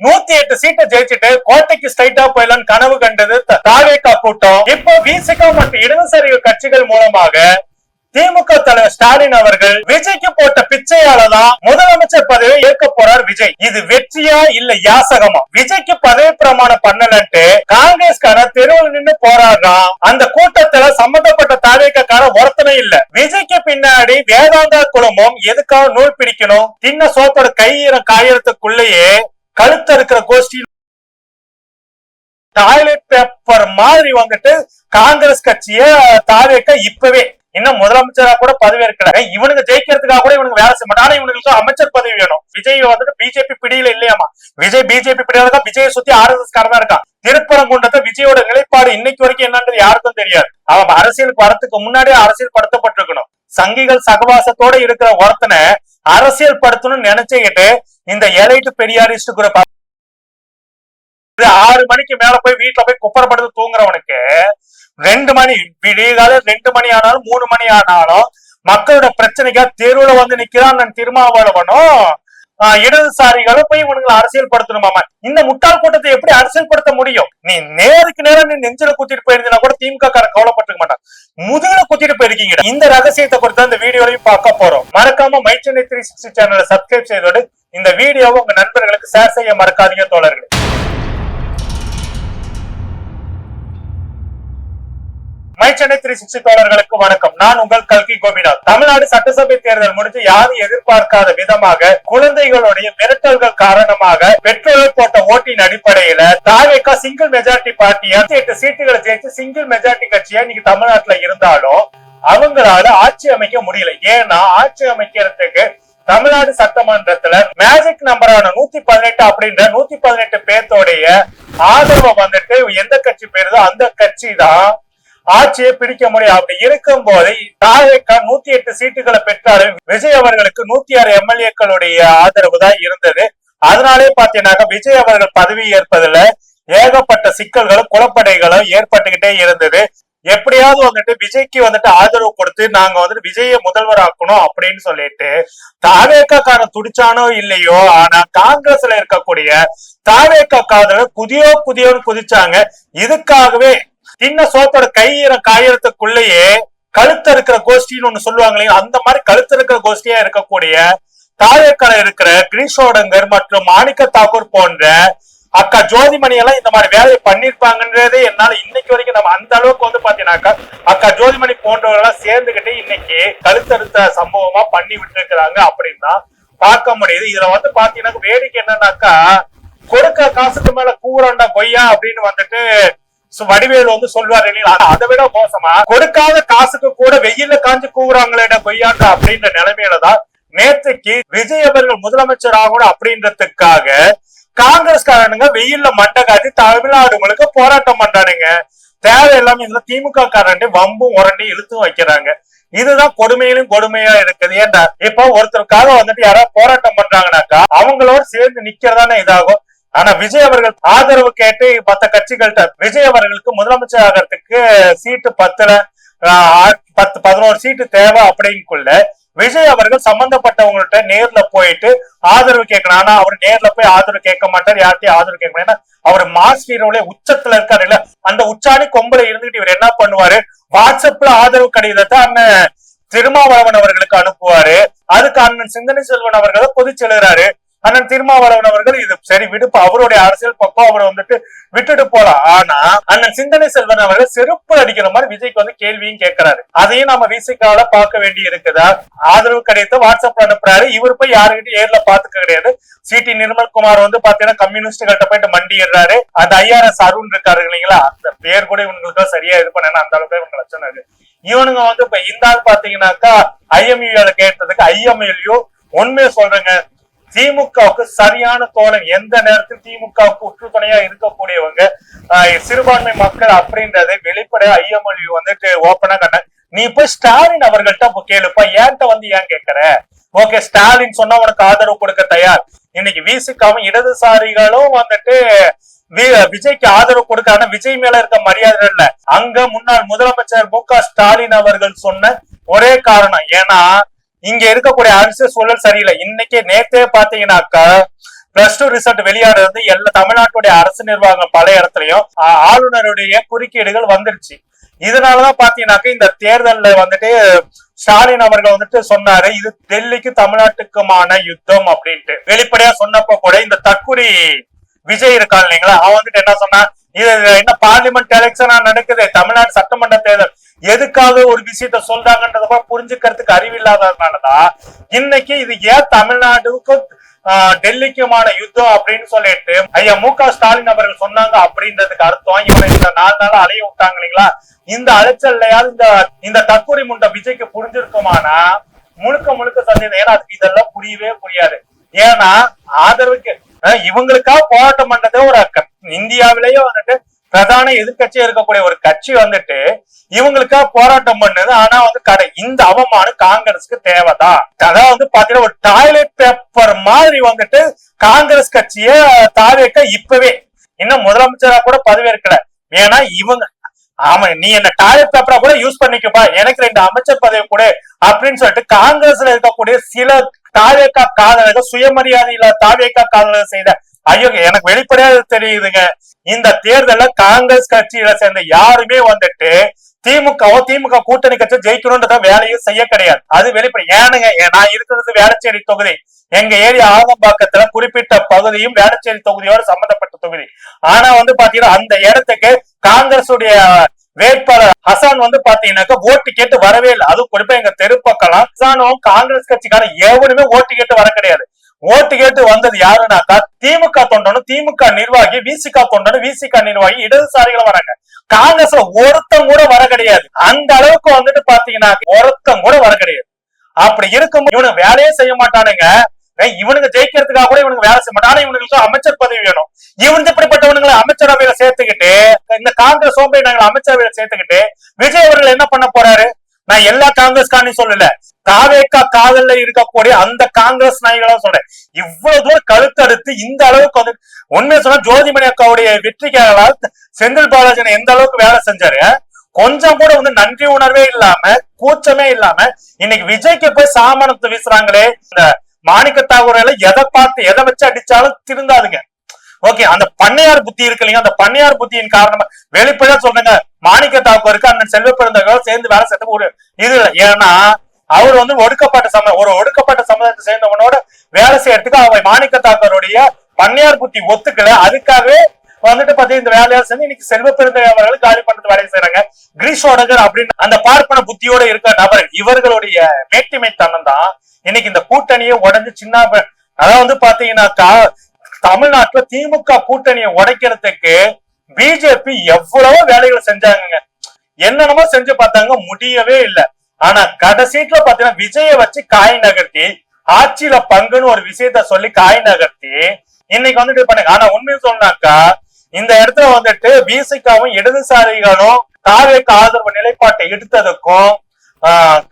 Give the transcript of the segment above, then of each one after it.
108 சீட்டை ஜெயிச்சுட்டு கோட்டைக்கு ஸ்ட்ரைட்டா போயிடலான்னு கனவு கண்டது தாவேகா கூட்டம். இப்போ விசிக மற்றும் இடதுசாரி கட்சிகள் மூலமாக திமுக தலைவர் ஸ்டாலின் அவர்கள் விஜய்க்கு போட்ட பிச்சையாலதான் முதலமைச்சர் பதவியை ஏற்க போறார் விஜய். இது வெற்றியா இல்ல யாசகமா? விஜய்க்கு பதவி பிரமாணம் பண்ணலன்ட்டு காங்கிரஸ்கார தெருவில் நின்று போராடுறான். அந்த கூட்டத்துல சம்பந்தப்பட்ட தாவேக்கார ஒருத்தனை இல்ல. விஜய்க்கு பின்னாடி வேதாந்தா குழுமம் எதுக்காக நூல் பிடிக்கணும்? சின்ன சோத்தோட காயறதுக்குள்ளேயே கழுத்த இருக்கிற கோஷ்டி டாய்லெட் பேப்பர் மாதிரி வந்துட்டு காங்கிரஸ் கட்சிய தாவேக்கா இப்பவே இன்னும் முதலமைச்சரா கூட பதவி இருக்கிறாங்க. இவனுக்கு ஜெயிக்கிறதுக்காக கூட இவனுக்கு வேலை செய்ய மாட்டாங்க. இவனுக்கு அமைச்சர் பதவி வேணும். விஜய் வந்துட்டு பிஜேபி பிடியில இல்லையாமா. விஜய் பிஜேபி பிடியில தான். விஜயை சுத்தி RSS காரதான் இருக்கான். திருப்பரங்குன்றத்தை விஜயோட நிலைப்பாடு இன்னைக்கு வரைக்கும் என்னன்றது யாருக்கும் தெரியாது. அவன் அரசியலுக்கு வரத்துக்கு முன்னாடியே அரசியல் படுத்தப்பட்டிருக்கணும். சங்கிகள் சகவாசத்தோட இருக்கிற ஒருத்தனை அரசியல் படுத்தணும்னு நினைச்சுக்கிட்டு இந்த எலைட்டு பெரியாரிஸ்ட் குரூப் 6 மணிக்கு மேல போய் வீட்டுல போய் குப்பரப்படுத்து தூங்குறவனுக்கு 2 மணி விடியகால 2 மணி ஆனாலும் 3 மணி ஆனாலும் மக்களோட பிரச்சனைக்கா தெருவுல வந்து நிக்கிறான் திருமாவளவனும் இடதுசாரிகளும் போய் இவனுங்களை அரசியல் படுத்தணுமாமா. இந்த முட்டாள் கூட்டத்தை எப்படி அரசியல் படுத்த முடியும்? நீ நேருக்கு நேரம் நீ நெஞ்சில குத்திட்டு போயிருந்தா கூட திமுக காரன் கவலைப்பட்டுக்க மாட்டான். முதுகுல குத்திட்டு போயிருக்கீங்க. இந்த ரகசியத்தை குறித்து இந்த வீடியோலையும் பார்க்க போறோம். மறக்காம மை சென்னை 360 சேனலை சப்ஸ்கிரைப் செய்தோடு இந்த வீடியோவை உங்க நண்பர்களுக்கு ஷேர் செய்ய மறக்காதீங்க தோழர்களே. மை சென்னை 360 தோழர்களுக்கு வணக்கம். நான் உங்கள் கல்கி கோபிநாத். தமிழ்நாடு சட்டசபை தேர்தல் முடிஞ்சு யாரும் எதிர்பார்க்காத விதமாக குழந்தைகளுடைய மிரட்டல்கள் காரணமாக பெற்றோர்கள் போட்ட ஓட்டின் அடிப்படையில தாவேகா சிங்கிள் மெஜாரிட்டி பார்ட்டியா 8 சீட்டுகளை ஜெயிச்சு சிங்கிள் மெஜாரிட்டி கட்சியா இன்னைக்கு தமிழ்நாட்டுல இருந்தாலும் அவங்களால ஆட்சி அமைக்க முடியல. ஏன்னா ஆட்சி அமைக்கிறதுக்கு தமிழ்நாடு சட்டமன்றத்துல மேஜிக் நம்பரான 118 அப்படின்ற 118 பேர்த்தோடைய ஆதரவை வந்துட்டு எந்த கட்சி பெறுதோ அந்த கட்சி தான் ஆட்சியை பிடிக்க முடியும். அப்படி இருக்கும் போது தாவேகா 108 சீட்டுகளை பெற்றாலும் விஜய் அவர்களுக்கு 106 எம்எல்ஏக்களுடைய ஆதரவு தான் இருந்தது. அதனாலே பாத்தீங்கன்னா விஜய் அவர்கள் பதவி ஏற்பதுல ஏகப்பட்ட சிக்கல்களும் குழப்படைகளும் ஏற்பட்டுக்கிட்டே இருந்தது. எப்படியாவது வந்துட்டு விஜய்க்கு வந்துட்டு ஆதரவு கொடுத்து நாங்க வந்துட்டு விஜய முதல்வராக்கணும் அப்படின்னு சொல்லிட்டு தாவேகா காரன் துடிச்சானோ இல்லையோ, ஆனா காங்கிரஸ்ல இருக்கக்கூடிய தாவேகா காரர்கள் புதியோன்னு குதிச்சாங்க. இதுக்காகவே சின்ன சோத்தோட காயறதுக்குள்ளேயே கழுத்த இருக்கிற கோஷ்டின்னு ஒண்ணு சொல்லுவாங்களே, அந்த மாதிரி கழுத்த இருக்கிற கோஷ்டியா இருக்கக்கூடிய தாவேக்கால இருக்கிற கிரீஷோடங்கர் மற்றும் மாணிக்க தாக்கூர் போன்ற அக்கா ஜோதிமணி எல்லாம் இந்த மாதிரி வேலையை பண்ணிருப்பாங்கன்றதே என்னால இன்னைக்கு வரைக்கும் நம்ம அந்த அளவுக்கு வந்து பாத்தீங்கன்னாக்கா அக்கா ஜோதிமணி போன்றவர்கள் சேர்ந்துகிட்டு இன்னைக்கு கழுத்தறுத்த சம்பவமா பண்ணி விட்டு இருக்கிறாங்க அப்படின்னு தான் பார்க்க முடியுது. இதுல வந்து பாத்தீங்கன்னா வேடிக்கை என்னன்னாக்கா கொடுக்க காசுக்கு மேல கூறாண்டா கொய்யா அப்படின்னு வந்துட்டு வடிவேல் வந்து சொல்வாரு இல்லையா, அதை விட மோசமா கொடுக்காத காசுக்கு கூட வெயில காஞ்சு கூவுறாங்களே கொய்யாண்டா அப்படின்ற நிலைமையிலதான் நேற்றுக்கு விஜய் அவர்கள் முதலமைச்சர் ஆகணும் அப்படின்றதுக்காக காங்கிரஸ்காரனுங்க வெயில்ல மண்டை காட்டி தமிழ்நாடு முழுக்க போராட்டம் பண்றானுங்க. தேவையில்லாம இந்த திமுக காரண்டி வம்பும் உரண்டி இழுத்தும் வைக்கிறாங்க. இதுதான் கொடுமையிலும் கொடுமையா இருக்குது. ஏன்டா இப்ப ஒருத்தருக்காக வந்துட்டு யாராவது போராட்டம் பண்றாங்கன்னாக்கா அவங்களோட சேர்ந்து நிக்கிறதானே இதாகும். ஆனா விஜய் அவர்கள் ஆதரவு கேட்டு மத்த கட்சிகள்கிட்ட விஜய் அவர்களுக்கு முதலமைச்சர் ஆகிறதுக்கு சீட்டு 11 சீட்டு தேவை அப்படிங்குள்ள விஜய் அவர்கள் சம்பந்தப்பட்டவங்கள்ட்ட நேர்ல போயிட்டு ஆதரவு கேட்கணும். ஆனா அவர் நேர்ல போய் ஆதரவு கேட்க மாட்டார், யார்கிட்டயும் ஆதரவு கேட்க மாட்டார். அவர் மாஸ் ஹீரோல உச்சத்துல இருக்காரு இல்ல, அந்த உச்சாணி கொம்புல இருந்துட்டு இவர் என்ன பண்ணுவாரு, வாட்ஸ்அப்ல ஆதரவு கடிதத்தை அண்ணன் திருமாவளவன் அவர்களுக்கு அனுப்புவாரு. அதுக்கு அண்ணன் சிந்தனை செல்வன் அவர்களை பொதுச் செல்கிறாரு. அண்ணன் திருமாவளவன் அவர்கள் இது சரி விடுப்பு, அவருடைய அரசியல் பக்கம் அவர் வந்துட்டு விட்டுட்டு போலாம். ஆனா அண்ணன் சிந்தனை செல்வன் அவர்கள் செருப்பு அடிக்கிற மாதிரி விஜய்க்கு வந்து கேள்வியும் கேட்கிறாரு. அதையும் நம்ம விசிகால பார்க்க வேண்டி இருக்குதா. ஆதரவு கிடைத்த வாட்ஸ்அப்ல அனுப்புறாரு. இவரு போய் யாருக்கிட்ட ஏர்ல பாத்துக்க கிடையாது. சிடி நிர்மல்குமார் வந்து பாத்தீங்கன்னா கம்யூனிஸ்ட்கிட்ட போயிட்டு மண்டிடுறாரு. அந்த IRS அருண் இருக்காரு இல்லைங்களா, அந்த பேர் கூட இவங்களுக்கு சரியா இது பண்ண அந்த அளவுக்கு இவங்க லட்சணம். இவனுங்க வந்து இப்ப இந்த ஆள் பாத்தீங்கன்னாக்கா IMU கேட்டதுக்கு IMLU உண்மையை சொல்றேங்க, திமுகவுக்கு சரியான தோழன். எந்த நேரத்தில் திமுகவுக்கு உற்றுத்துணையா இருக்கக்கூடியவங்க சிறுபான்மை மக்கள் அப்படின்றதை வெளிப்படையா IMLU வந்துட்டு ஓப்பனா கண்ண. நீ போய் ஸ்டாலின் அவர்கள்ட்ட கேளுப்பா, ஏன்ட்ட வந்து ஏன் கேட்கற? ஓகே, ஸ்டாலின் சொன்னா உனக்கு ஆதரவு கொடுக்க தயார். இன்னைக்கு விசிகாவும் இடதுசாரிகளும் வந்துட்டு விஜய்க்கு ஆதரவு கொடுக்க, ஆனா விஜய் மேல இருக்க மரியாதை இல்ல. அங்க முன்னாள் முதலமைச்சர் MK ஸ்டாலின் அவர்கள் சொன்ன ஒரே காரணம், ஏன்னா இங்க இருக்கக்கூடிய அரசியல் சூழல் சரியில்லை. இன்னைக்கு நேத்தே பாத்தீங்கன்னாக்கா பிளஸ் 2 ரிசல்ட் வெளியாடுறது எல்லா தமிழ்நாட்டுடைய அரசு நிர்வாகம் பல இடத்துலயும் ஆளுநருடைய குறுக்கீடுகள் வந்துருச்சு. இதனாலதான் பாத்தீங்கன்னாக்க இந்த தேர்தல்ல வந்துட்டு ஸ்டாலின் அவர்கள் வந்துட்டு சொன்னாரு, இது டெல்லிக்கு தமிழ்நாட்டுக்குமான யுத்தம் அப்படின்ட்டு வெளிப்படையா சொன்னப்போ கூட இந்த தற்குறி விஜய் இருக்கான் இல்லைங்களா, அவன் வந்துட்டு என்ன சொன்னா, இது என்ன பார்லிமெண்ட் எலெக்ஷனா நடக்குது, தமிழ்நாடு சட்டமன்ற தேர்தல், எதுக்காக ஒரு விஷயத்த சொல்றாங்கன்றத புரிஞ்சுக்கிறதுக்கு அறிவில்லாததுனாலதான் இன்னைக்கு இது ஏன் தமிழ்நாடுக்கும் டெல்லிக்குமான யுத்தம் அப்படின்னு சொல்லிட்டு ஐயா மு.க. ஸ்டாலின் அவர்கள் சொன்னாங்க அப்படின்றதுக்கு அர்த்தம் இவனை இந்த 4 நாள் அலைய விட்டாங்க இல்லைங்களா, இந்த அலைச்சல்லையாவது இந்த தற்கொலை முண்ட விஜய்க்கு புரிஞ்சிருக்குமானா முழுக்க முழுக்க சந்தேகம். ஏன்னா அதுக்கு இதெல்லாம் புரியவே புரியாது. ஏன்னா ஆதரவுக்கு இவங்களுக்காக போராட்டம் பண்றதே ஒரு இந்தியாவிலேயே வந்துட்டு பிரதான எதிர்கட்சியா இருக்கக்கூடிய ஒரு கட்சி வந்துட்டு இவங்களுக்காக போராட்டம் பண்ணுது. ஆனா வந்து இந்த அவமானம் காங்கிரஸுக்கு தேவைதான். அதான் வந்து பாத்தீங்கன்னா ஒரு டாய்லெட் பேப்பர் மாதிரி வந்துட்டு காங்கிரஸ் கட்சிய தாவேக்க இப்பவே இன்னும் முதலமைச்சரா கூட பதவியேற்கல. ஏன்னா இவங்க ஆமா நீ என்ன டாய்லெட் பேப்பரா கூட யூஸ் பண்ணிக்கப்பா, எனக்கு 2 அமைச்சர் பதவி கூட அப்படின்னு சொல்லிட்டு காங்கிரஸ்ல இருக்கக்கூடிய சில தாவேக்கா காதலர்கள் சுயமரியாதையில தாவேக்கா காதலர்கள் செய்த ஐயோ எனக்கு வெளிப்படையா தெரியுதுங்க. இந்த தேர்தல காங்கிரஸ் கட்சியில சேர்ந்த யாருமே வந்துட்டு திமுக கூட்டணி கட்சி ஜெயிக்கணும்ன்றத வேலையும் செய்ய கிடையாது. அது வெளிப்படை. ஏனுங்க நான் இருக்கிறது வேளச்சேரி தொகுதி, எங்க ஏரியா ஆதம்பாக்கத்துல குறிப்பிட்ட பகுதியும் வேளச்சேரி தொகுதியோட சம்பந்தப்பட்ட தொகுதி. ஆனா வந்து பாத்தீங்கன்னா அந்த இடத்துக்கு காங்கிரஸ் உடைய வேட்பாளர் ஹசான் வந்து பாத்தீங்கன்னாக்கா ஓட்டு கேட்டு வரவே இல்லை. அதுவும் குறிப்பா எங்க தெருப்பக்கலாம் ஹசானும் காங்கிரஸ் கட்சிக்கான எவனுமே ஓட்டு கேட்டு வர கிடையாது. ஓட்டு கேட்டு வந்தது யாருனாக்கா திமுக தொண்டனும் திமுக நிர்வாகி, விசிக தொண்டனும் விசிக நிர்வாகி, இடதுசாரிகளும் வராங்க. காங்கிரஸ்ல ஒருத்தம் கூட வர கிடையாது. அந்த அளவுக்கு வந்துட்டு பாத்தீங்கன்னா ஒருத்தம் கூட வர கிடையாது. அப்படி இருக்கும் இவனுக்கு வேலையே செய்ய மாட்டானுங்க. இவனுக்கு ஜெயிக்கிறதுக்காக கூட இவனுக்கு வேலை செய்ய மாட்டான். இவனுக்கு அமைச்சர் பதவி வேணும். இவனுக்கு இப்படிப்பட்டவனுங்களை அமைச்சரவையில சேர்த்துக்கிட்டு இந்த காங்கிரஸ் சோம்பை நாங்கள் அமைச்சரவையில சேர்த்துக்கிட்டு விஜய் அவர்கள் என்ன பண்ண போறாரு? நான் எல்லா காங்கிரஸ் காரனையும் சொல்லல, தாவேக்கா காதல்ல இருக்கக்கூடிய அந்த காங்கிரஸ் நாய்களும் சொல்றேன். இவ்வளவு தூரம் கழுத்தடுத்து இந்த அளவுக்கு வந்து உண்மையை சொன்னா ஜோதிமணி அக்காவுடைய வெற்றிக்காக செந்தில் பாலாஜி எந்த அளவுக்கு வேலை செஞ்சாரு. கொஞ்சம் கூட வந்து நன்றி உணர்வே இல்லாம கூச்சமே இல்லாம இன்னைக்கு விஜய்க்கு போய் சாமனத்தை வீசுறாங்களே. இந்த மாணிக்க தாகூர் எதை பார்த்து எதை வச்சு அடிச்சாலும் திருந்தாதுங்க. ஓகே, அந்த பண்ணையார் புத்தி இருக்கு இல்லைங்க, அந்த பண்ணையார் புத்தியின் காரணமா வெளிப்படையா சொல்றேங்க, மாணிக்க தாக்கூருக்கு அண்ணன் செல்வ பெருந்தகை சேர்ந்து வேலை செய்ய ஒரு இது இல்லை. ஏன்னா அவர் வந்து ஒடுக்கப்பட்ட சமுதாயத்தை சேர்ந்தவனோட வேலை செய்யறதுக்கு அவர் மாணிக்க தாக்கூருடைய பண்ணையார் புத்தி ஒத்துக்கல. அதுக்காகவே வந்துட்டு பாத்தீங்கன்னா இந்த வேலையா சேர்ந்து இன்னைக்கு செல்வ பெருந்தகை அவர்கள் காலி பண்றது வேலையை செய்யறாங்க. கிரீஷோடகர் அப்படின்னு அந்த பார்ப்பன புத்தியோட இருக்க நபர் இவர்களுடைய மேட்டிமைத்தனம் தான் இன்னைக்கு இந்த கூட்டணியை உடஞ்சு சின்ன. அதாவது வந்து பாத்தீங்கன்னாக்கா தமிழ்நாட்டுல திமுக கூட்டணியை உடைக்கிறதுக்கு பிஜேபி எவ்வளவோ வேலைகளை செஞ்சாங்க, என்னென்னமோ செஞ்சு பார்த்தாங்க, முடியவே இல்லை. ஆனா கடைசீட்ல பாத்தீங்கன்னா விஜய வச்சு காய் நகர்த்தி ஆட்சியில பங்குன்னு ஒரு விஷயத்த சொல்லி காய் நகர்த்தி இன்னைக்கு வந்துட்டு பண்ணுங்க. ஆனா உண்மையை சொன்னாக்கா இந்த இடத்துல வந்துட்டு விசிகாவும் இடதுசாரிகளும் தாவேக்கு ஆதரவு நிலைப்பாட்டை எடுத்ததுக்கும்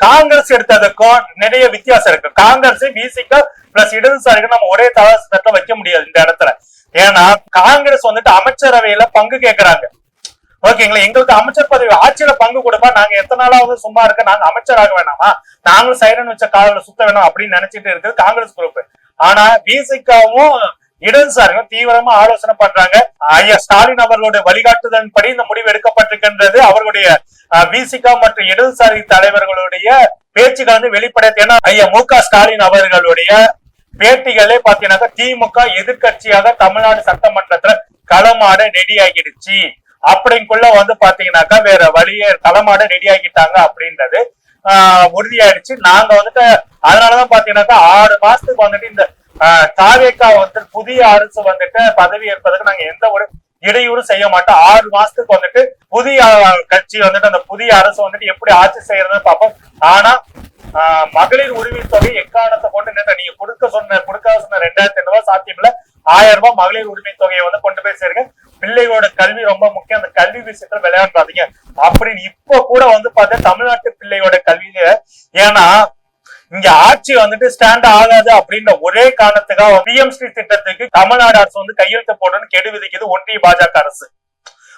காங்கிரஸ் எடுத்ததுக்கும் நிறைய வித்தியாசம் இருக்கு. காங்கிரஸ் விசிக பிளஸ் இடதுசாரிகள் நம்ம ஒரே தளத்துல வைக்க முடியாது இந்த இடத்துல. ஏன்னா காங்கிரஸ் வந்துட்டு அமைச்சரவையில பங்கு கேட்கறாங்க. ஓகேங்களா, எங்களுக்கு அமைச்சர் பதவி ஆட்சியில பங்கு கொடுப்பா, நாங்க எத்தனை நாளா வந்து சும்மா இருக்க, நாங்க அமைச்சராக வேணாமா, நாங்களும் சைரன் வச்ச காலில் சுத்த வேணாம் அப்படின்னு நினைச்சிட்டு இருக்குது காங்கிரஸ் குரூப். ஆனா விசிகாவும் இடதுசாரிகள் தீவிரமா ஆலோசனை பண்றாங்க. ஐயா ஸ்டாலின் அவர்களுடைய வழிகாட்டுதலின் படி இந்த முடிவு எடுக்கப்பட்டிருக்கின்றது. அவர்களுடைய விசிகா மற்றும் இடதுசாரி தலைவர்களுடைய பேச்சுகள் வந்து வெளிப்படையா. ஏன்னா ஐயா மு.க. ஸ்டாலின் அவர்களுடைய பேட்டிகளே பாத்தீங்கன்னாக்கா திமுக எதிர்கட்சியாக தமிழ்நாடு சட்டமன்றத்துல களமாட ரெடி ஆகிடுச்சு அப்படிங்குள்ள வந்து பாத்தீங்கன்னாக்கா வேற வழியே களமாட ரெடி ஆகிட்டாங்க அப்படின்றது உறுதியாயிடுச்சு. நாங்க வந்துட்டு அதனாலதான் பாத்தீங்கன்னாக்கா 6 மாசத்துக்கு வந்துட்டு இந்த தாவேக்கா வந்து புதிய அரசு வந்துட்டு பதவி ஏற்பதற்கு நாங்க எந்த ஒரு இடையூறும் செய்ய மாட்டோம். 6 மாசத்துக்கு வந்துட்டு புதிய கட்சி வந்துட்டு அந்த புதிய அரசு வந்துட்டு எப்படி ஆட்சி செய்யறதுன்னு பார்ப்போம். ஆனா மகளிர் உரிமை தொகை எக்காரணத்தை கொண்டு நீங்க கொடுக்க சொன்ன 2500 ரூபாய் சாத்தியம் இல்ல, 1000 ரூபாய் மகளிர் உரிமை தொகையை வந்து கொண்டு போய் சேருங்க. பிள்ளைகளோட கல்வி ரொம்ப முக்கியம், அந்த கல்வி விஷயத்துல விளையாடாதீங்க அப்படின்னு இப்ப கூட வந்து பார்த்தா தமிழ்நாட்டு பிள்ளையோட கல்வியில. ஏன்னா இங்க ஆட்சி வந்துட்டு ஸ்டாண்ட் ஆகாது அப்படின்ற ஒரே காரணத்துக்காக பிஎம்ஸ்ரீ திட்டத்துக்கு தமிழ்நாடு அரசு வந்து கையெழுத்து போடணும்னு கெடு விதிக்குது ஒன்றிய பாஜக அரசு.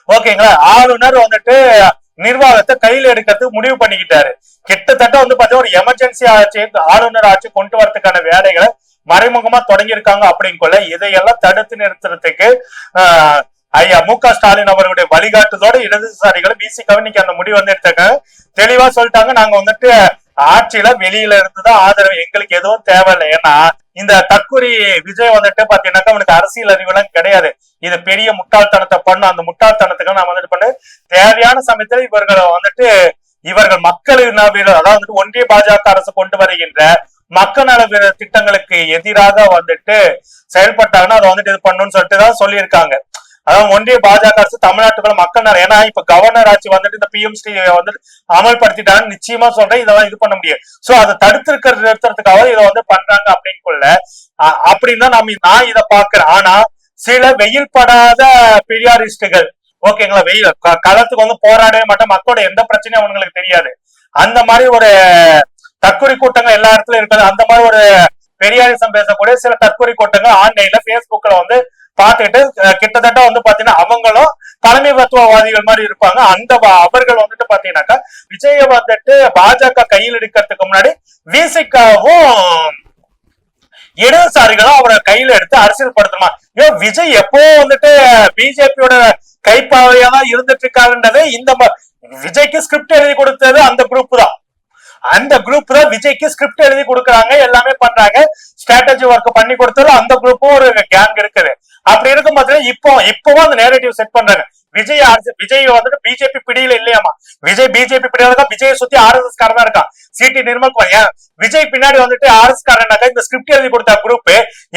ஓகேங்களா, ஆளுநர் வந்துட்டு நிர்வாகத்தை கையில எடுக்கிறதுக்கு முடிவு பண்ணிக்கிட்டாரு. கிட்டத்தட்ட வந்து பாத்தீங்கன்னா ஒரு எமர்ஜென்சி ஆட்சி ஆளுநர் ஆட்சி கொண்டு வரதுக்கான வேலைகளை மறைமுகமா தொடங்கி இருக்காங்க அப்படின்னு இதையெல்லாம் தடுத்து நிறுத்துறதுக்கு ஐயா மு.க.ஸ்டாலின் அவர்களுடைய வழிகாட்டுதோட இடதுசாரிகள் பிசிகாவை இன்னைக்கு அந்த முடிவு வந்து எடுத்தாங்க. தெளிவா சொல்லிட்டாங்க, நாங்க வந்துட்டு ஆட்சியில வெளியில இருந்துதான் ஆதரவு, எங்களுக்கு எதுவும் தேவையில்லை. ஏன்னா இந்த தற்கொலை விஜய் வந்துட்டு பாத்தீங்கன்னாக்கா அவனுக்கு அரசியல் அறிவுலாம் கிடையாது. இது பெரிய முட்டாள்தனத்தை பண்ணும். அந்த முட்டாள்தனத்துக்கு நான் வந்துட்டு பண்ணு தேவையான சமயத்துல இவர்கள் மக்களின் அதாவது ஒன்றிய பாஜக அரசு கொண்டு வருகின்ற மக்கள் நல திட்டங்களுக்கு எதிராக வந்துட்டு செயல்பட்டாங்கன்னா அதை வந்துட்டு இது பண்ணணும்னு சொல்லிட்டு தான் சொல்லியிருக்காங்க. அதாவது ஒன்றிய பாஜக அரசு தமிழ்நாட்டுக்குள்ள மக்கள் நல, ஏன்னா இப்ப கவர்னர் ஆட்சி வந்துட்டு இந்த பிஎம்ஸ்டி வந்துட்டு அமல்படுத்திட்டாங்கன்னு நிச்சயமா சொல்றேன், இதெல்லாம் இது பண்ண முடியாது. சோ அதை நிறுத்துறதுக்காக இதை வந்து பண்றாங்க அப்படின்னு தான் நான் இதை பாக்குறேன். ஆனா சில வெயில் படாத பெரியாரிஸ்டுகள் ஓகேங்களா, வெயில் களத்துக்கு வந்து போராடவே மாட்டேன், மக்களோட எந்த பிரச்சனையும் அவங்களுக்கு தெரியாது, அந்த மாதிரி ஒரு தற்கொலை கூட்டங்கள் எல்லா இடத்துலயும் இருக்காது. அந்த மாதிரி ஒரு பெரியாரிசம் பேசக்கூடிய சில தற்கொலை கூட்டங்கள் ஆன்லைன்ல பேஸ்புக்ல வந்து பாத்துக்கிட்டு கிட்டத்தட்ட வந்து பாத்தீங்கன்னா அவங்களும் தலைமைத்துவவாதிகள் மாதிரி இருப்பாங்க. அவர்கள் வந்துட்டு பாத்தீங்கன்னாக்கா விஜய வந்துட்டு பாஜக கையில் எடுக்கிறதுக்கு முன்னாடி விசிகாவும் இடதுசாரிகளும் அவரை கையில எடுத்து அரசியல் படுத்தணுமா? விஜய் எப்போ வந்துட்டு பிஜேபியோட கைப்பாவையா தான் இருந்துட்டு இருக்காருன்றது இந்த விஜய்க்கு ஸ்கிரிப்ட் எழுதி கொடுத்தது அந்த குரூப் தான். அந்த குரூப் தான் விஜய்க்கு ஸ்கிரிப்ட் எழுதி கொடுக்குறாங்க, எல்லாமே பண்றாங்க, ஸ்ட்ராட்டஜி ஒர்க் பண்ணி கொடுத்தது அந்த குரூப்பும் ஒரு கேங் இருக்குது. அப்படி இருக்கும் போது இப்பவும் அந்த நேரேட்டிவ் செட் பண்றாங்க. விஜய் வந்துட்டு பிஜேபி பிடியில இல்லையாமா, விஜய் பிஜேபி பிடியில இருக்கா, விஜய் சுத்தி ஆர்எஸ்எஸ் காரன் தான் இருக்கான். சிடி நிர்மல் விஜய் பின்னாடி வந்துட்டு ஆர்எஸ் காரனாக்கா இந்த ஸ்கிரிப்ட் எழுதி கொடுத்த குரூப்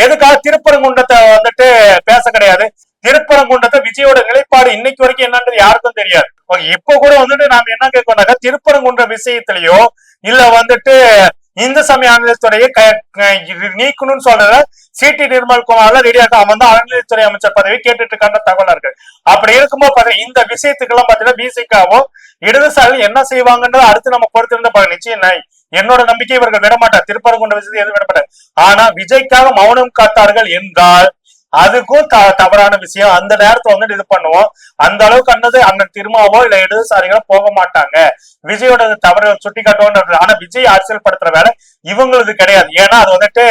எதுக்காக திருப்பரங்குன்றத்தை வந்துட்டு பேச கிடையாது. திருப்பரங்குன்றத்தை விஜயோட நிலைப்பாடு இன்னைக்கு வரைக்கும் என்னன்றது யாருக்கும் தெரியாது. இப்ப கூட வந்துட்டு நாம என்ன கேட்கணும்னாக்கா திருப்பரங்குன்ற விஷயத்திலயோ இல்ல வந்துட்டு இந்து சமய அறநிலையத்துறையை நீக்கணும்னு சொல்றத சிடி நிர்மல்குமார் ரெடியாக அவன் தான் அறநிலையத்துறை அமைச்சர் பதவி கேட்டுட்டு இருக்கான்ற தகவல் இருக்கு. அப்படி இருக்கும்போது இந்த விஷயத்துக்கு எல்லாம் பாத்தீங்கன்னா பிசிகாவும் இடதுசாரி என்ன செய்வாங்கன்றது அடுத்து நம்ம பொறுத்திருந்த பாருங்க. நிச்சயம் என்னோட நம்பிக்கை இவர்கள் விடமாட்டார், திருப்பரங்குன்ற விஷயத்தை எதுவும் விடமாட்டார். ஆனா விஜய்க்காக மௌனம் காத்தார்கள் என்றால் அதுக்கும் தவறான விஷயம். அந்த நேரத்தை வந்துட்டு இது பண்ணுவோம். அந்த அளவுக்கு அண்ணன் திருமாவோ இல்ல இடதுசாரிகளோ போக மாட்டாங்க, விஜயோட தவறு சுட்டி காட்டுவோம். ஆனா விஜய் அரசியல் படுத்துற வேலை இவங்களுக்கு கிடையாது. ஏன்னா அது வந்துட்டு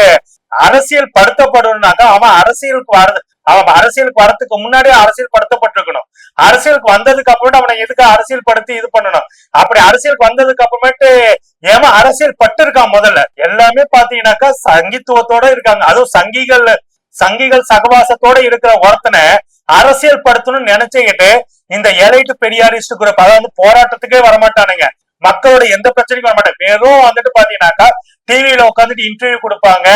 அரசியல் படுத்தப்படுனாக்கா அவன் அரசியலுக்கு வரதுக்கு முன்னாடியே அரசியல் படுத்தப்பட்டிருக்கணும். அரசியலுக்கு வந்ததுக்கு அப்புறமேட்டு அவனை எதுக்கு அரசியல் படுத்தி இது பண்ணணும். அப்படி அரசியலுக்கு வந்ததுக்கு அப்புறமேட்டு ஏமா அரசியல் பட்டு இருக்கான். முதல்ல எல்லாமே பாத்தீங்கன்னாக்கா சங்கித்துவத்தோட இருக்காங்க. அதுவும் சங்கிகள் சகவாசத்தோட இருக்கிற ஒருத்தனை அரசியல் படுத்தணும்னு நினைச்சுக்கிட்டு இந்த எலைட்டு பெரியாரிஸ்ட் குரூப் அதாவது போராட்டத்துக்கே வரமாட்டானுங்க, மக்களோட எந்த பிரச்சனைக்கும் வரமாட்டாங்க. வெறும் வந்துட்டு பாத்தீங்கன்னாக்கா டிவியில உட்காந்துட்டு இன்டர்வியூ கொடுப்பாங்க,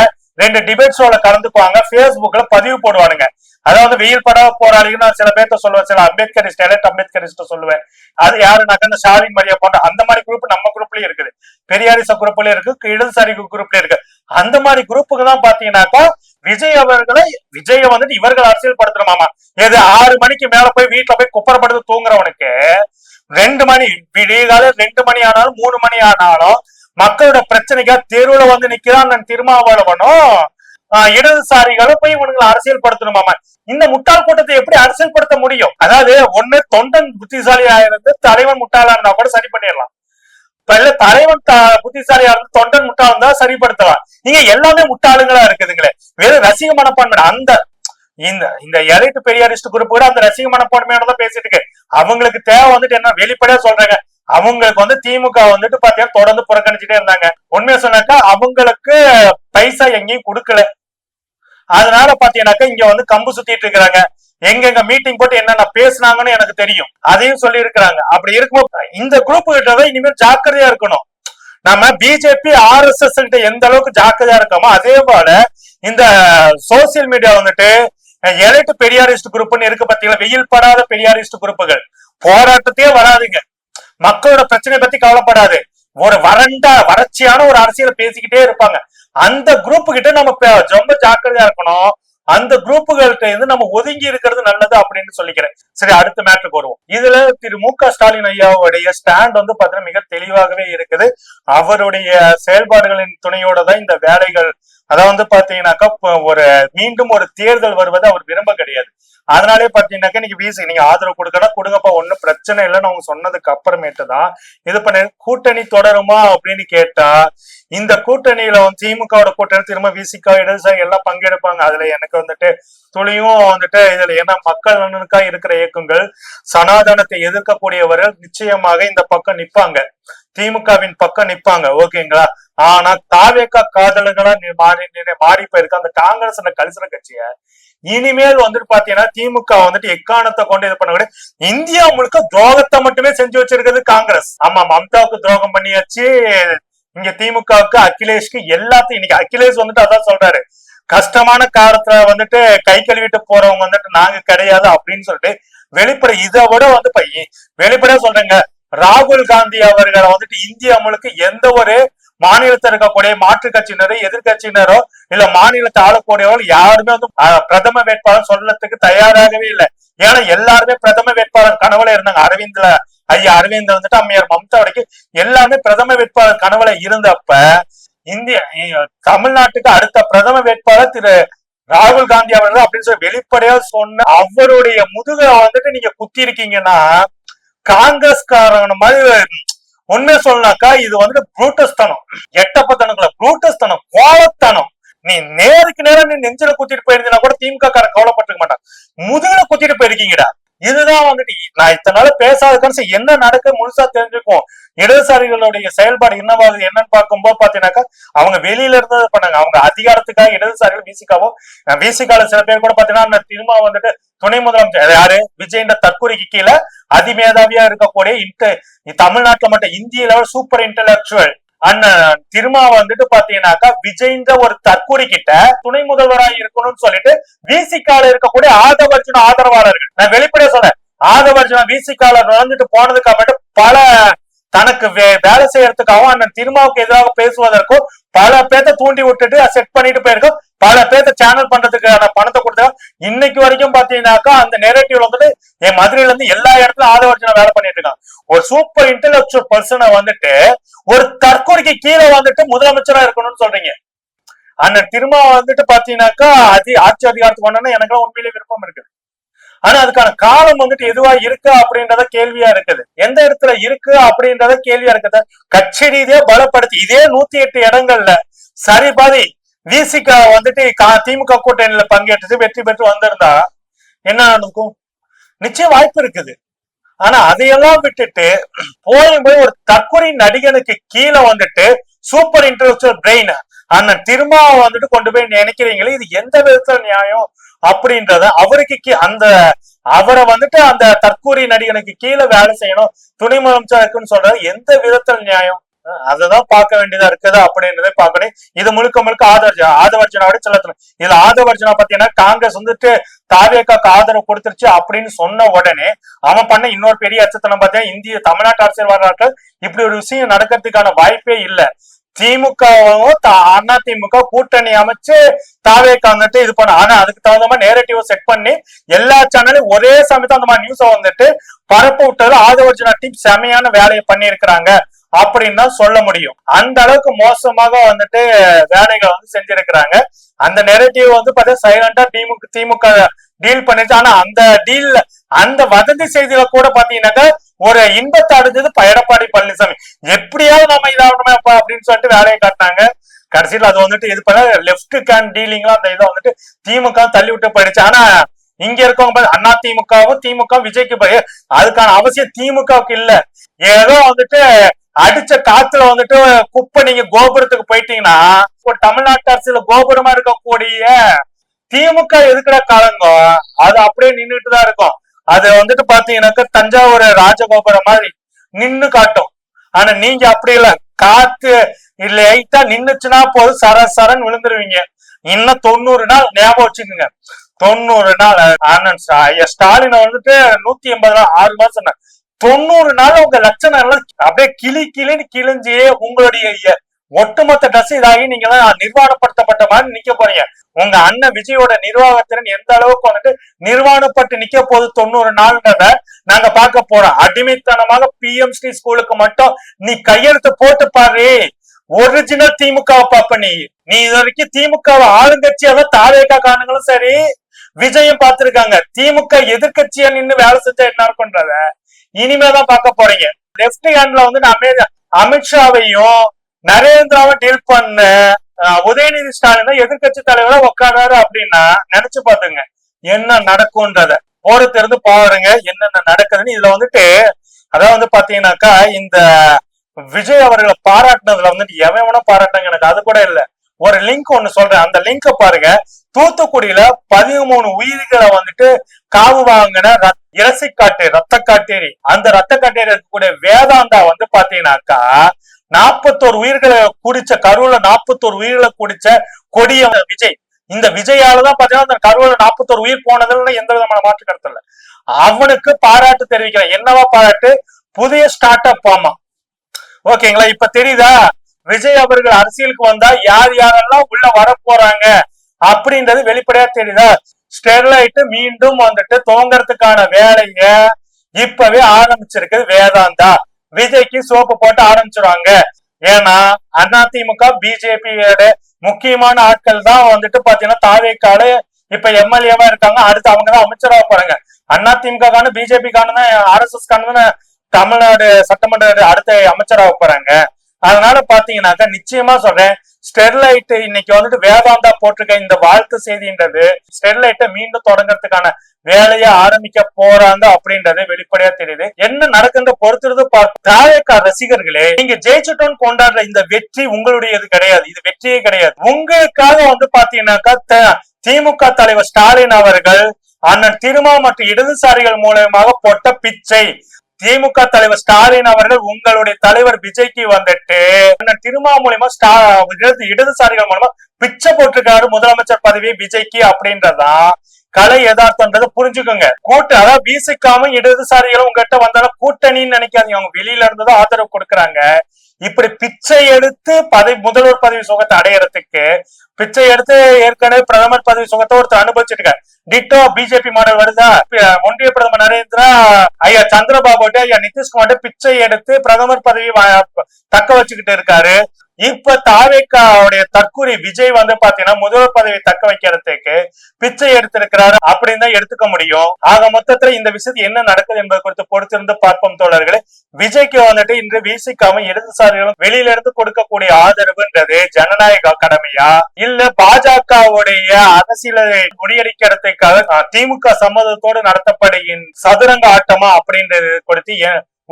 2 டிபேட் ஷோல கலந்துக்குவாங்க, பேஸ்புக்ல பதிவு போடுவானுங்க. அதாவது வெயில் பட போராளிகள் நான் சில பேர்த்த சொல்லுவேன், சில அம்பேத்கரிஸ்ட் சொல்லுவேன். அது யாருனாக்கா இந்த ஸ்டாலின் மரியா போன்ற அந்த மாதிரி குரூப் நம்ம குரூப்லயும் இருக்குது, பெரியாரிச குரூப்லயும் இருக்கு, இடதுசாரி குரூப்லயும் இருக்கு. அந்த மாதிரி குரூப்புக்கு தான் பாத்தீங்கன்னாக்கா விஜய் வந்துட்டு இவர்கள் அரசியல் படுத்தணுமாமா. எது 6 மணிக்கு மேல போய் வீட்டுல போய் குப்பரப்படுத்து தூங்குறவனுக்கு 2 மணி விடியகால 2 மணி ஆனாலும் 3 மணி ஆனாலும் மக்களோட பிரச்சனைக்கா தெருவுல வந்து நிக்கிறான் திருமாவளவனும் இடதுசாரிகளும் போய் இவனுங்களை அரசியல் படுத்தணுமாமா. இந்த முட்டாள் கூட்டத்தை எப்படி அரசியல் படுத்த முடியும்? அதாவது ஒண்ணு தொண்டன் புத்திசாலியா இருந்து தலைவன் முட்டாளா இருந்தா கூட சரி பண்ணிடலாம். தலைவன் புத்திசாலியா இருந்து தொண்டன் முட்டாளா இருந்தா சரிப்படுத்தலாம். நீங்க எல்லாமே முட்டாளுங்களா இருக்குதுங்களே, வெறும் ரசிக மனப்பான்மை. அந்த இந்த எலைட்டு பெரியாரிஸ்ட் குரூப் கூட அந்த ரசிக மனப்பான்மையோட தான் பேசிட்டு இருக்கு. அவங்களுக்கு தேவை வந்துட்டு என்ன வெளிப்படையா சொல்றாங்க, அவங்களுக்கு வந்து திமுக வந்துட்டு பாத்தீங்கன்னா தொடர்ந்து புறக்கணிச்சுட்டே இருந்தாங்க. உண்மையா சொன்னாக்கா அவங்களுக்கு பைசா எங்கேயும் கொடுக்கல. அதனால பாத்தீங்கன்னாக்கா இங்க வந்து கம்பு சுத்திட்டு இருக்கிறாங்க. எங்க மீட்டிங் போட்டு என்னென்ன பேசினாங்கன்னு எனக்கு தெரியும், அதையும் சொல்லி இருக்கிறாங்க. அப்படி இருக்கும்போது இந்த குரூப் கிட்ட இனிமேல் ஜாக்கிரதையா இருக்கணும். நம்ம பிஜேபி ஆர்எஸ்எஸ் கிட்ட எந்த அளவுக்கு ஜாக்கிரதையா இருக்கோமோ அதே போல இந்த சோசியல் மீடியா வந்துட்டு எலைட்டு பெரியாரிஸ்ட் குரூப்னு இருக்கு பாத்தீங்களா, வெயில் படாத பெரியாரிஸ்ட் குரூப்புகள் போராட்டத்தையே வராதுங்க, மக்களோட பிரச்சனை பத்தி கவலைப்படாது, ஒரு வறட்சியான ஒரு அரசியலை பேசிக்கிட்டே இருப்பாங்க. அந்த குரூப் கிட்ட நம்ம ரொம்ப ஜாக்கிரதையா இருக்கணும். அந்த குரூப்புகள்கிட்ட இருந்து நம்ம ஒதுங்கி இருக்கிறது நல்லது அப்படின்னு சொல்லிக்கிறேன். சரி, அடுத்த மேட்டருக்கு வருவோம். இதுல திரு மு.க.ஸ்டாலின் ஐயாவுடைய ஸ்டாண்ட் வந்து பாத்தீங்கன்னா மிக தெளிவாகவே இருக்குது. அவருடைய செயல்பாடுகளின் துணையோட தான் இந்த வேலைகள் அதான் பாத்தீங்கன்னாக்கா ஒரு மீண்டும் ஒரு தேர்தல் வருவதை அவர் விரும்ப கிடையாது. அதனாலே பாத்தீங்கன்னாக்கா நீங்க ஆதரவு கொடுக்கணும், கொடுங்கப்பா, ஒண்ணும் பிரச்சனை இல்லைன்னு அவங்க சொன்னதுக்கு அப்புறமேட்டு தான் இது பண்ண கூட்டணி தொடருமா அப்படின்னு கேட்டா, இந்த கூட்டணியில திமுகவோட கூட்டணி திரும்ப விசிக இடதுசாரி எல்லாம் பங்கெடுப்பாங்க. அதுல எனக்கு துளியும் இதுல ஏன்னா மக்கள் நலனுக்கா இருக்கிற இயக்கங்கள், சனாதனத்தை எதிர்க்கக்கூடியவர்கள் நிச்சயமாக இந்த பக்கம் நிப்பாங்க, திமுகவின் பக்கம் நிப்பாங்க. ஓகேங்களா? ஆனா தாவேக்கா காதலர்களா மாறி போயிருக்க அந்த காங்கிரஸ் கலிசன கட்சிய இனிமேல் பாத்தீங்கன்னா திமுக எக்காரணத்தை கொண்டு இது பண்ண இந்தியா முழுக்க துரோகத்தை மட்டுமே செஞ்சு வச்சிருக்கிறது காங்கிரஸ். ஆமா, மம்தாவுக்கு துரோகம் பண்ணியாச்சு, இங்க திமுகவுக்கு அகிலேஷ்க்கு எல்லாத்தையும். இன்னைக்கு அகிலேஷ் அதான் சொல்றாரு, கஷ்டமான காலத்துல கை கழுவிட்டு போறவங்க நாங்க கிடையாது அப்படின்னு சொல்லிட்டு வெளிப்படை இதை விட வெளிப்படையா சொல்றேங்க. ராகுல் காந்தி அவர்களை இந்தியா முழுக்க எந்த ஒரு மாநிலத்தில் இருக்கக்கூடிய மாற்று கட்சியினரோ எதிர்கட்சியினரோ இல்ல மாநிலத்தை ஆளக்கூடியவர்கள் யாருமே பிரதம வேட்பாளர் சொல்றதுக்கு தயாராகவே இல்லை. ஏன்னா எல்லாருமே பிரதம வேட்பாளர் கனவுல இருந்தாங்க. அரவிந்த் அம்மையார் மம்தா வரைக்கும் எல்லாமே பிரதம வேட்பாளர் கனவுல இருந்தப்ப தமிழ்நாட்டுக்கு அடுத்த பிரதம வேட்பாளர் திரு ராகுல் காந்தி அவர்கள் அப்படின்னு சொல்லி வெளிப்படையா சொன்ன அவருடைய முதுக நீங்க குத்தி இருக்கீங்கன்னா காங்கிரஸ்காரங்க மாதிரி உண்மையை சொல்லனாக்கா இது புரூட்டஸ் தனம், எட்டப்பத்தனங்கள புரூட்டஸ் தனம், கோலத்தனம். நீ நேருக்கு நேரம் நீ நெஞ்சில குத்திட்டு போயிருந்தா கூட திமுக கார கவலைப்பட்டுக்க மாட்டான், முதுகுல குத்திட்டு போயிருக்கீங்கடா. இதுதான் நான் இத்தனை நாள் பேசாத என்ன நடக்க முழுசா தெரிஞ்சுக்கும். இடதுசாரிகளுடைய செயல்பாடு என்னன்னு பார்க்கும்போது பாத்தீங்கன்னாக்கா அவங்க வெளியில இருந்தது பண்ணாங்க. அவங்க அதிகாரத்துக்காக இடதுசாரிகள் விசிகால சில பேர் கூட பாத்தீங்கன்னா திரும்ப துணை முதலமைச்சர் யாரு விஜய் தற்கொலைக்கு கீழே அதிமேதாவியா இருக்கக்கூடிய தமிழ்நாட்டுல மட்டும் இந்திய லெவல் சூப்பர் இன்டெலக்சுவல் அண்ணன் திருமா பாத்தீங்கன்னாக்கா விஜய்ன்ற ஒரு தற்கொலை கிட்ட துணை முதல்வராக இருக்கணும்னு சொல்லிட்டு விசிகால இருக்கக்கூடிய ஆதவர்ஜுன ஆதரவாளர்கள், நான் வெளிப்படையா சொல்றேன், ஆதவர்ஜுன விசிகால போனதுக்கு அப்புறம் பல தனக்கு வேலை செய்யறதுக்காகவும் அண்ணன் திருமாவுக்கு எதிராக பேசுவதற்கும் பல பேர்த்த தூண்டி விட்டுட்டு செட் பண்ணிட்டு போயிருக்கோம். பல பேர்த்த சேனல் பண்றதுக்கான பணத்தை கொடுத்தா இன்னைக்கு வரைக்கும் பாத்தீங்கன்னாக்கா அந்த நெரேட்டிவ்ல என் மதுரையில இருந்து எல்லா இடத்துலயும் ஆதவர்ஜுன வேலை பண்ணிட்டு இருக்கான். ஒரு சூப்பர் இன்டெலக்சுவல் பர்சனை ஒரு தற்கொலைக்கு கீழே முதலமைச்சரா இருக்கணும்னு சொல்றீங்க. அண்ணன் திருமா பாத்தீங்கன்னாக்கா ஆட்சி அதிகாரத்துக்கு வரணும்னு எனக்கு உண்மையிலேயே விருப்பம் இருக்குது. ஆனா அதுக்கான காலம் எதுவா இருக்கு அப்படின்றத கேள்வியா இருக்குது. எந்த இடத்துல இருக்கு அப்படின்றத கேள்வியா இருக்குது. கட்சி ரீதியா பலப்படுத்தி இதே 108 இடங்கள்ல சரி பாதி விசிக திமுக கூட்டணியில பங்கேற்று வெற்றி பெற்று வந்திருந்தா என்ன நடக்கும்? நிச்சயம் வாய்ப்பு இருக்குது. ஆனா அதையெல்லாம் விட்டுட்டு போய் ஒரு தற்கொலை நடிகனுக்கு கீழே சூப்பர் இன்டெலக்சுவல் பிரெயின் அண்ணன் திரும்ப கொண்டு போய் நினைக்கிறீங்களே, இது எந்த விதத்துல நியாயம் அப்படின்றத அவருக்கு அவரை அந்த தற்கூரி நடிகனுக்கு கீழே வேலை செய்யணும், துணை முதலமைச்சர் இருக்குன்னு சொல்றது எந்த விதத்துல நியாயம்? அததான் பார்க்க வேண்டியதா இருக்குது அப்படின்றத பார்க்கணும். இது முழுக்க ஆதவர்ஜனாவோட செல்லத்தணும். இதுல ஆதவர்ஜனா பாத்தீங்கன்னா காங்கிரஸ் தாவேக்காக்கு ஆதரவு கொடுத்துருச்சு அப்படின்னு சொன்ன உடனே அவன் பண்ண இன்னொரு பெரிய அச்சத்தனம் பார்த்தீங்கன்னா இந்திய தமிழ்நாட்டு அரசியல் வரலாற்று இப்படி ஒரு விஷயம் நடக்கிறதுக்கான வாய்ப்பே இல்லை. திமுகவும் அதிமுக கூட்டணி அமைச்சு தாவேக்கா இது பண்ண. ஆனா அதுக்கு தகுந்த மாதிரி நேரட்டிவ் செட் பண்ணி எல்லா சேனலும் ஒரே சமயத்துல அந்த மாதிரி நியூஸ பரப்ப விட்டது ஆதவர்ஜனா டீம் செமையான வேலையை பண்ணி இருக்கிறாங்க அப்படின்னு தான் சொல்ல முடியும். அந்த அளவுக்கு மோசமாக வேலைகள் செஞ்சிருக்கிறாங்க. அந்த நெரேட்டிவ் பாத்தீங்கன்னா சைலண்டா திமுக டீல் பண்ணிச்சு. ஆனா அந்த டீல் அந்த வதந்தி செய்தியில கூட பாத்தீங்கன்னாக்கா ஒரு இன்பத்தை அடைஞ்சது எடப்பாடி பழனிசாமி. எப்படியாவது நம்ம இதாகணுமே அப்படின்னு சொல்லிட்டு வேலையை காட்டினாங்க. கடைசியில் அது இது பண்ண லெப்ட் கேன் டீலிங்லாம் அந்த இதை திமுக தள்ளி விட்டு போயிடுச்சு. ஆனா இங்க இருக்கவங்க அண்ணா திமுகவும் திமுக விஜய்க்கு அதுக்கான அவசியம் திமுகவுக்கு இல்ல. ஏதோ அடிச்ச காத்துல குப்பை நீங்க கோபுரத்துக்கு போயிட்டீங்கன்னா ஒரு தமிழ்நாட்டு அரசியல கோபுரமா இருக்கக்கூடிய திமுக எதுக்குற காலங்கோ அது அப்படியே நின்றுட்டுதான் இருக்கும். அது பாத்தீங்கன்னாக்க தஞ்சாவூர் ராஜகோபுரம் மாதிரி நின்னு காட்டும். ஆனா நீங்க அப்படி இல்ல, காத்து லைட்டா நின்னுச்சுன்னா போதும் சரன்னு விழுந்துருவீங்க. இன்னும் 90 நாள் ஞாபகம் வச்சுக்கோங்க. 90 நாள் அண்ணன் ஸ்டாலின் 180 நாள் 6 மாசம் 90 நாள் உங்க லட்சணம் எல்லாம் அப்படியே கிளின்னு கிழிஞ்சு உங்களுடைய ஒட்டுமொத்த ட்ரெஸ் இதாகி நீங்க எல்லாம் நிர்வாணப்படுத்தப்பட்ட மாதிரி நிக்க போறீங்க. உங்க அண்ணன் விஜயோட நிர்வாகத்திறன் எந்த அளவுக்கு நிர்வாணப்பட்டு நிக்க போது 90 நாள்ன்றத நாங்க பார்க்க போறோம். அடிமைத்தனமாக PMC ஸ்கூலுக்கு மட்டும் நீ கையெழுத்து போட்டு பாரு. ஒரிஜினல் திமுக பாப்ப நீ இது வரைக்கும் திமுக ஆளுங்கட்சியாதான் தாவேகா காரணங்களும் சரி விஜயம் பார்த்திருக்காங்க. திமுக எதிர்கட்சியா நின்னு வேலை செஞ்சா என்ன இருக்கும்ன்றத இனிமேதான் பார்க்க போறீங்க. லெப்ட் ஹேண்ட்ல வந்து அமித்ஷாவையும் நரேந்திராவை டீல் பண்ண உதயநிதி ஸ்டாலின் தான் எதிர்கட்சி தலைவரா உட்காராரு அப்படின்னா நினைச்சு பாத்துங்க என்ன நடக்கும்ன்றத போறது இருந்து பாருங்க என்னென்ன நடக்குதுன்னு. இதுல வந்துட்டு அதாவது வந்து பாத்தீங்கன்னாக்கா இந்த விஜய் அவர்களை பாராட்டினதுல வந்துட்டு எவன் பாராட்டாங்க எனக்கு அது கூட இல்ல. ஒரு லிங்க் ஒண்ணு சொல்றேன், அந்த லிங்க பாருங்க. தூத்துக்குடியில 13 உயிர்களை வந்துட்டு காவு வாங்கின ரத்த காட்டேரி அந்த ரத்த காட்டேரி இருக்கக்கூடிய வேதாந்தா வந்து பாத்தீங்கன்னாக்கா 41 உயிர்களை குடிச்ச கருவுல 41 உயிர்களை குடிச்ச கொடிய விஜய். இந்த விஜயாலதான் பாத்தீங்கன்னா அந்த கருவுல 41 உயிர் போனதுல எந்த விதமான மாற்று கருத்து இல்ல. அவனுக்கு பாராட்டு தெரிவிக்கிறேன். என்னவா பாராட்டு? புதிய ஸ்டார்ட் அப் ஆமா. ஓகேங்களா? இப்ப தெரியுதா விஜய் அவர்கள் அரசியலுக்கு வந்தா யார் யாரெல்லாம் உள்ள வர போறாங்க அப்படின்றது வெளிப்படையா தெரியுதா? ஸ்டெர்லைட் மீண்டும் வந்துட்டு துவங்கறதுக்கான வேலைய இப்பவே ஆரம்பிச்சிருக்கு வேதாந்தா. விஜய்க்கு சோப்பு போட்டு ஆரம்பிச்சிருவாங்க. ஏன்னா அதிமுக பிஜேபியோட முக்கியமான ஆட்கள் தான் வந்துட்டு பாத்தீங்கன்னா தாவேக்கால இப்ப எம்எல்ஏவா இருக்காங்க. அடுத்து அவங்கதான் அமைச்சராக போறாங்க. அதிமுக கான பிஜேபி கான RSS கான தமிழ்நாடு சட்டமன்ற அடுத்த அமைச்சராக போறாங்க. அதனால பாத்தீங்கன்னாக்கா நிச்சயமா சொல்றேன், ஸ்டெர்லைட் இன்னைக்கு வந்துட்டு வேதாந்தா போட்டிருக்க இந்த வாழ்த்து செய்தின்றது ஸ்டெர்லைட்டை மீண்டும் தொடங்கறதுக்கான வேலையை ஆரம்பிக்க போறாங்க அப்படின்றது வெளிப்படையா தெரியுது. என்ன நடக்குன்ற பொறுத்திருந்து தாவேகா ரசிகர்களே, நீங்க ஜெயிச்சுட்டோன்னு கொண்டாடுற இந்த வெற்றி உங்களுடையது கிடையாது. இது வெற்றியே கிடையாது. உங்களுக்காக வந்து பாத்தீங்கன்னாக்கா திமுக தலைவர் ஸ்டாலின் அவர்கள் அண்ணன் திருமா மற்றும் இடதுசாரிகள் மூலமாக போட்ட பிச்சை. திமுக தலைவர் ஸ்டாலின் அவர்கள் உங்களுடைய தலைவர் விஜய்க்கு வந்துட்டு திருமா மூலியமா இடதுசாரிகள் மூலமா பிச்சை போட்டிருக்காரு முதலமைச்சர் பதவி விஜய்க்கு அப்படின்றதான் கலை யதார்த்தம்ன்றதை புரிஞ்சுக்கோங்க. அதாவது வீசிக்காம இடதுசாரிகளும் உங்ககிட்ட வந்தாலும் கூட்டணின்னு நினைக்காதீங்க. அவங்க வெளியில இருந்ததும் ஆதரவு கொடுக்கறாங்க. இப்படி பிச்சை எடுத்து முதல்வர் பதவி சுகத்தை அடையறதுக்கு பிச்சை எடுத்து ஏற்கனவே பிரதமர் பதவி சுகத்தை ஒருத்தர் அனுபவிச்சிருக்காரு. டிட்டோ பிஜேபி மாடல் வருதா? ஒன்றிய பிரதமர் நரேந்திரா ஐயா சந்திரபாபு ஐயா நிதிஷ்குமார் பிச்சை எடுத்து பிரதமர் பதவி தக்க வச்சுக்கிட்டு இருக்காரு. இப்ப தாவேக்காவுடைய தற்கூரி விஜய் வந்து பாத்தீங்கன்னா முதல்வர் பதவி தக்க வைக்கிறதுக்கு பிச்சை எடுத்திருக்கிறாரு அப்படின்னு தான் எடுத்துக்க முடியும். ஆக மொத்தத்துல இந்த விஷயத்து என்ன நடக்குது என்பது குறித்து பொறுத்திருந்து பார்ப்போம் தோழர்களே. விஜய்க்கு வந்துட்டு இன்று வீசிக்காம இடதுசாரிகளும் வெளியில இருந்து கொடுக்கக்கூடிய ஆதரவுன்றது ஜனநாயக கடமையா இல்ல பாஜகவுடைய அரசியலை முறியடிக்கிறதுக்காக திமுக சம்மதத்தோடு நடத்தப்படுகின்ற சதுரங்க ஆட்டமா அப்படின்றது குறித்து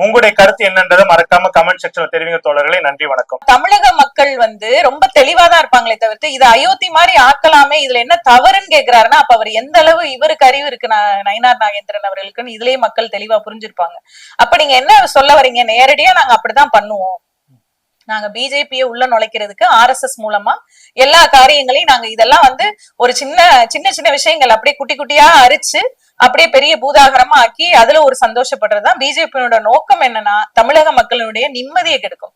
உங்களுடைய கருத்து என்னன்றதை மறக்காம கமெண்ட் செக்ஷன்ல தெரிவிங்க தோழர்களே. நன்றி, வணக்கம். தமிழக மக்கள் வந்து ரொம்ப தெளிவாதான் இருப்பாங்களே தவிர்த்து இது அயோத்தி மாதிரி ஆக்கலாமே, இதுல என்ன தவறுன்னு கேக்குறாருன்னா அப்ப அவர் எந்த அளவு இவருக்கு அறிவு இருக்கு நயினார் நாகேந்திரன் அவர்களுக்குன்னு இதுலயே மக்கள் தெளிவா புரிஞ்சிருப்பாங்க. அப்ப நீங்க என்ன சொல்ல வரீங்க? நேரடியா நாங்க அப்படிதான் பண்ணுவோம், நாங்க பிஜேபியை உள்ள நுழைக்கிறதுக்கு RSS மூலமா எல்லா காரியங்களையும் நாங்க இதெல்லாம் வந்து ஒரு சின்ன சின்ன விஷயங்கள் அப்படியே குட்டி குட்டியா அரிச்சு அப்படியே பெரிய பூதாகரமா ஆக்கி அதுல ஒரு சந்தோஷப்படுறதுதான் பிஜேபியோட நோக்கம். என்னன்னா தமிழக மக்களுடைய நிம்மதியை கெடுக்கும்.